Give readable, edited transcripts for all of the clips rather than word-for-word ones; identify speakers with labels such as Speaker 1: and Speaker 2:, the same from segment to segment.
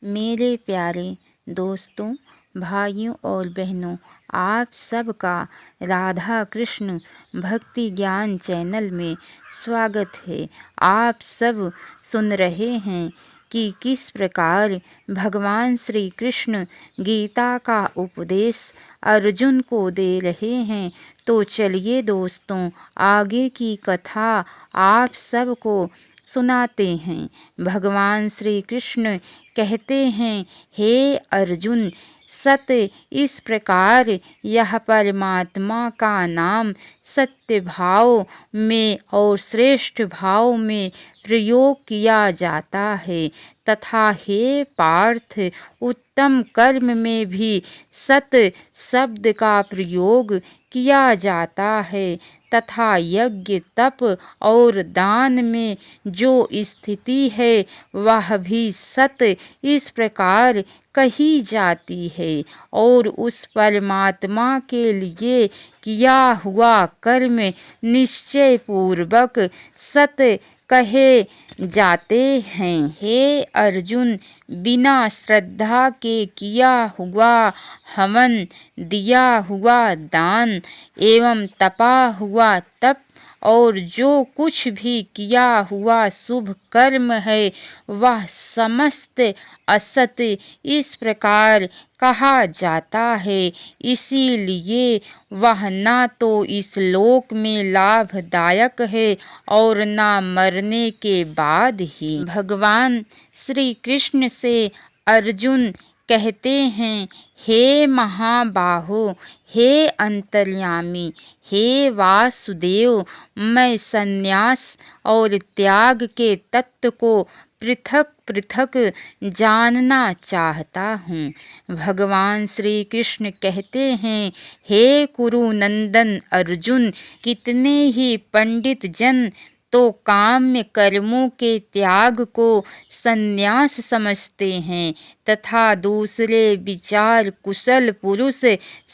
Speaker 1: मेरे प्यारे दोस्तों, भाइयों और बहनों, आप सबका राधा कृष्ण भक्ति ज्ञान चैनल में स्वागत है। आप सब सुन रहे हैं कि किस प्रकार भगवान श्री कृष्ण गीता का उपदेश अर्जुन को दे रहे हैं। तो चलिए दोस्तों, आगे की कथा आप सबको सुनाते हैं। भगवान श्री कृष्ण कहते हैं, हे अर्जुन, सत्य इस प्रकार यह परमात्मा का नाम सत्य भाव में और श्रेष्ठ भाव में प्रयोग किया जाता है तथा हे पार्थ, उत्तम कर्म में भी सत्य शब्द का प्रयोग किया जाता है तथा यज्ञ तप और दान में जो स्थिति है वह भी सत्य इस प्रकार कही जाती है और उस परमात्मा के लिए किया हुआ कर्म निश्चय पूर्वक सत्य कहे जाते हैं। हे अर्जुन, बिना श्रद्धा के किया हुआ हवन, दिया हुआ दान एवं तपा हुआ तप और जो कुछ भी किया हुआ शुभ कर्म है वह समस्त असत्य इस प्रकार कहा जाता है। इसीलिए वह ना तो इस लोक में लाभदायक है और ना मरने के बाद ही। भगवान श्री कृष्ण से अर्जुन कहते हैं, हे महाबाहो, हे अंतर्यामी, हे वासुदेव, मैं संन्यास और त्याग के तत्व को पृथक पृथक जानना चाहता हूँ। भगवान श्री कृष्ण कहते हैं, हे कुरुनंदन अर्जुन, कितने ही पंडित जन तो काम्य कर्मों के त्याग को संन्यास समझते हैं तथा दूसरे विचार कुशल पुरुष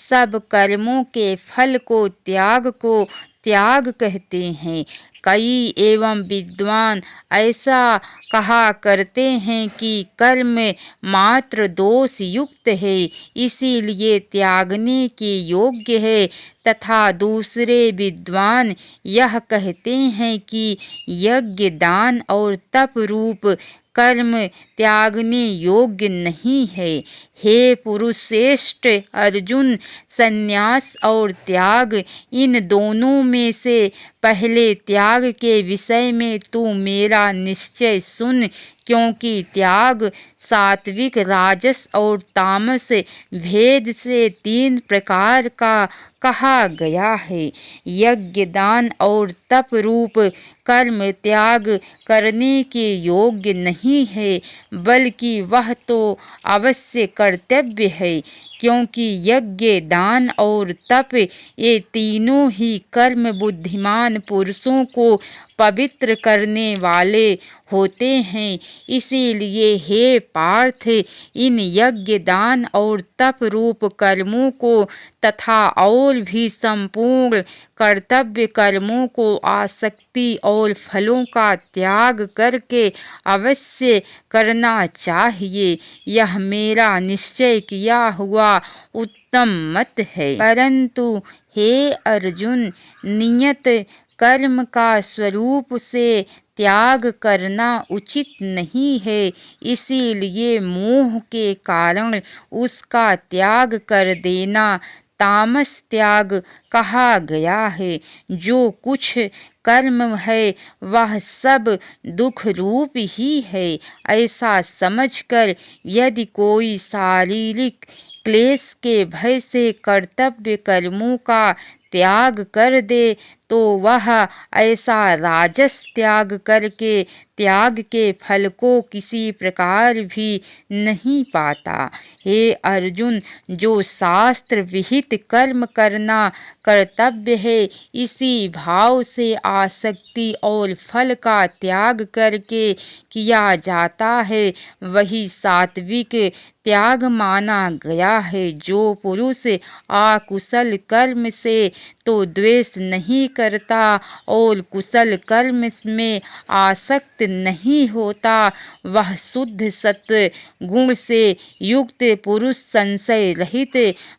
Speaker 1: सब कर्मों के फल को त्याग कहते हैं। कई एवं विद्वान ऐसा कहा करते हैं कि कर्म मात्र दोष युक्त है, इसीलिए त्यागने के योग्य है तथा दूसरे विद्वान यह कहते हैं कि यज्ञ दान और तप रूप कर्म त्यागने योग्य नहीं है। हे पुरुषश्रेष्ठ अर्जुन, संन्यास और त्याग इन दोनों में से पहले त्याग के विषय में तू मेरा निश्चय सुन, क्योंकि त्याग सात्विक, राजस और तामस भेद से 3 प्रकार का कहा गया है। यज्ञ दान और तप रूप कर्म त्याग करने के योग्य नहीं है, बल्कि वह तो अवश्य कर्तव्य है, क्योंकि यज्ञ दान और तप ये तीनों ही कर्म बुद्धिमान पुरुषों को पवित्र करने वाले होते हैं। इसीलिए हे पार्थ, इन यज्ञ दान और तप रूप कर्मों को तथा और भी संपूर्ण कर्तव्य कर्मों को आसक्ति और फलों का त्याग करके अवश्य करना चाहिए। यह मेरा निश्चय किया हुआ उत्तम मत है। परंतु हे अर्जुन, नियत कर्म का स्वरूप से त्याग करना उचित नहीं है, इसीलिए मोह के कारण उसका त्याग कर देना तामस त्याग कहा गया है। जो कुछ कर्म है वह सब दुख रूप ही है, ऐसा समझकर यदि कोई शारीरिक क्लेश के भय से कर्तव्य कर्मों का त्याग कर दे तो वह ऐसा राजस त्याग करके त्याग के फल को किसी प्रकार भी नहीं पाता। हे अर्जुन, जो शास्त्र विहित कर्म करना कर्तव्य है, इसी भाव से आसक्ति और फल का त्याग करके किया जाता है, वही सात्विक त्याग माना गया है। जो पुरुष आकुशल कर्म से तो द्वेष नहीं करता और कुशल कर्म में आसक्त नहीं होता, वह शुद्ध सत्व गुण से युक्त पुरुष संशय रहित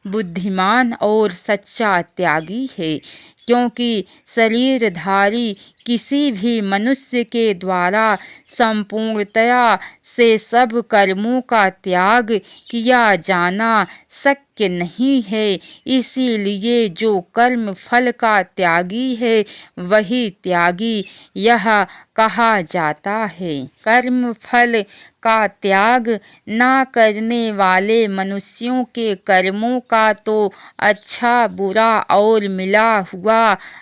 Speaker 1: बुद्धिमान और सच्चा त्यागी है। क्योंकि शरीरधारी किसी भी मनुष्य के द्वारा संपूर्णतया से सब कर्मों का त्याग किया जाना शक्य नहीं है। इसीलिए जो कर्म फल का त्यागी है वही त्यागी यह कहा जाता है। कर्म फल का त्याग न करने वाले मनुष्यों के कर्मों का तो अच्छा बुरा और मिला हुआ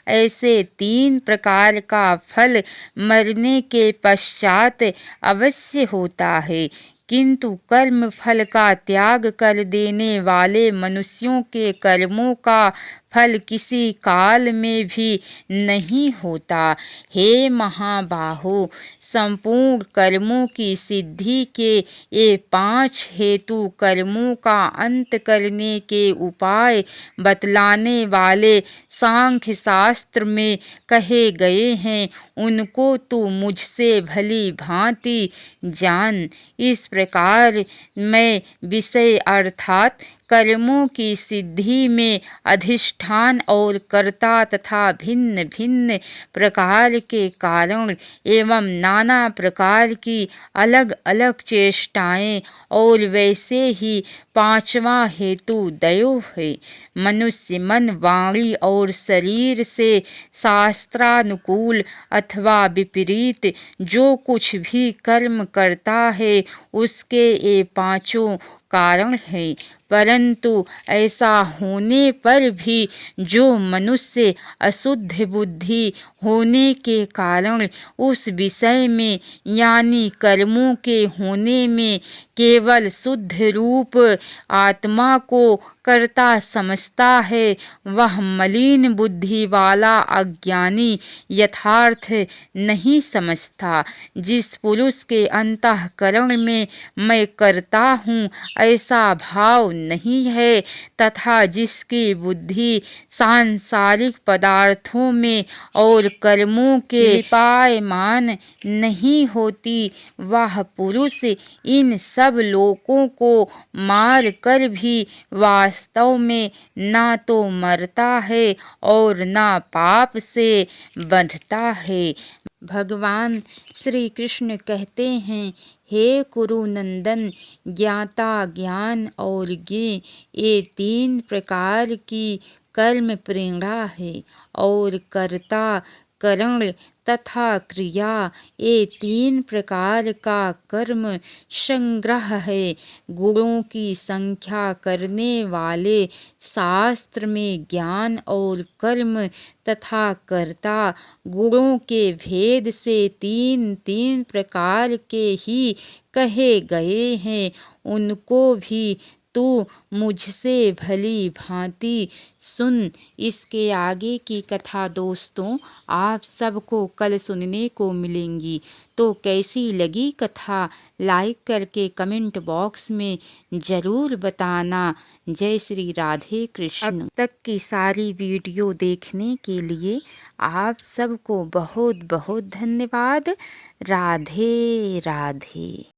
Speaker 1: ऐसे 3 प्रकार का फल मरने के पश्चात अवश्य होता है, किंतु कर्म फल का त्याग कर देने वाले मनुष्यों के कर्मों का फल किसी काल में भी नहीं होता। हे महाबाहो, संपूर्ण कर्मों की सिद्धि के ये 5 हेतु कर्मों का अंत करने के उपाय बतलाने वाले सांख्य शास्त्र में कहे गए हैं, उनको तू मुझसे भली भांति जान। इस प्रकार मैं विषय अर्थात कर्मों की सिद्धि में अधिष्ठान और कर्ता तथा भिन्न भिन्न प्रकार के कारण एवं नाना प्रकार की अलग अलग चेष्टाएं और वैसे ही 5वां हेतु दयो है। मनुष्य मन वाणी और शरीर से शास्त्रानुकूल अथवा विपरीत जो कुछ भी कर्म करता है उसके ये 5 कारण है। परंतु ऐसा होने पर भी जो मनुष्य अशुद्ध बुद्धि होने के कारण उस विषय में यानी कर्मों के होने में केवल शुद्ध रूप आत्मा को कर्ता समझता है, वह मलिन बुद्धि वाला अज्ञानी यथार्थ नहीं समझता। जिस पुरुष के अंतःकरण में मैं करता हूँ ऐसा भाव नहीं है तथा जिसकी बुद्धि सांसारिक पदार्थों में और कर्मों के लिपायमान नहीं होती, वह पुरुष इन सब लोकों को मार कर भी वास्तव में ना तो मरता है और ना पाप से बंधता है। भगवान श्री कृष्ण कहते हैं, हे कुरुनंदन, ज्ञाता ज्ञान और ज्ञेय ये 3 प्रकार की कर्म प्रेरणा है और कर्ता करण तथा क्रिया ये 3 प्रकार का कर्म संग्रह है। गुणों की संख्या करने वाले शास्त्र में ज्ञान और कर्म तथा कर्ता गुणों के भेद से 3 प्रकार के ही कहे गए हैं, उनको भी तू मुझसे भली भांति सुन। इसके आगे की कथा दोस्तों आप सबको कल सुनने को मिलेंगी। तो कैसी लगी कथा लाइक करके कमेंट बॉक्स में ज़रूर बताना। जय श्री राधे कृष्ण। अब तक की सारी वीडियो देखने के लिए आप सबको बहुत बहुत धन्यवाद। राधे राधे।